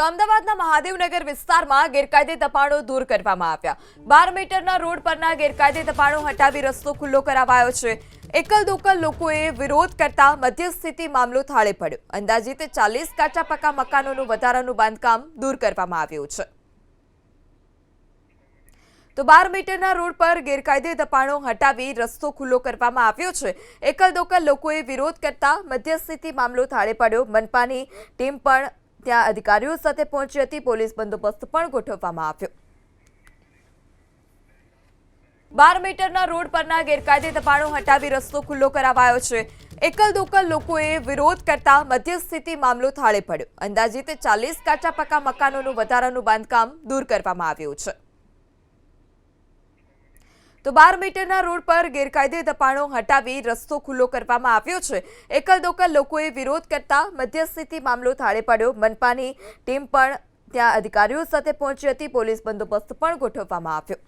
તો અમદાવાદના મહાદેવનગર વિસ્તારમાં ગેરકાયદે દબાણો દૂર કરવામાં આવ્યા। 12 મીટરના રોડ પરના ગેરકાયદે દબાણો હટાવી રસ્તો ખુલ્લો કરાવાયો છે। એકલ દોકલ લોકોએ વિરોધ કરતા મધ્યસ્થિતિ મામલો થાળે પડ્યો। અંદાજિત 40 કાચા પાકા મકાનોનું વધારાનું બાંધકામ દૂર કરવામાં આવ્યું છે। તો 12 મીટરના રોડ પર ગેરકાયદે દબાણો હટાવી રસ્તો ખુલ્લો કરવામાં આવ્યો છે। એકલ દોકલ લોકોએ વિરોધ કરતા મધ્યસ્થિતિ મામલો થાળે પડ્યો। મનપાની ટીમ પણ ત્યાં અધિકારીઓ સાથે પહોંચી હતી। પોલીસ બંદોબસ્ત પણ ગોઠવવામાં આવ્યો। 12 મીટરના રોડ પરના ગેરકાયદે દબાણો હટાવી રસ્તો ખુલ્લો કરાવાયો છે। એકલ દોકલ લોકોએ વિરોધ કરતા મધ્યસ્થિતિ મામલો થાળે પડ્યો। અંદાજિત 40 કાચા પાકા મકાનોનું વધારાનું બાંધકામ દૂર કરવામાં આવ્યું છે। તો 12 મીટરના રોડ પર ગેરકાયદે દબાણો હટાવી રસ્તો ખુલ્લો કરવામાં આવ્યો છે। એકલ દોકલ લોકોએ વિરોધ કરતા મધ્યસ્થિતિ મામલો થાળે પડ્યો। મનપાની ટીમ પણ ત્યાં અધિકારીઓ સાથે પહોંચી હતી। પોલીસ બંદોબસ્ત પણ ગોઠવવામાં આવ્યો।